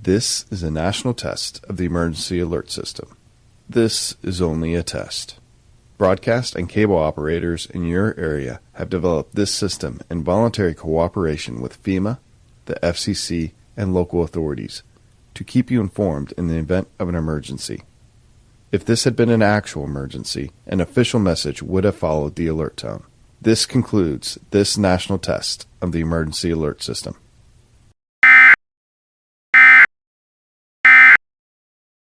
This is a national test of the emergency alert system. This is only a test. Broadcast and cable operators in your area have developed this system in voluntary cooperation with FEMA, the FCC, and local authorities to keep you informed in the event of an emergency. If this had been an actual emergency, an official message would have followed the alert tone. This concludes this national test of the emergency alert system.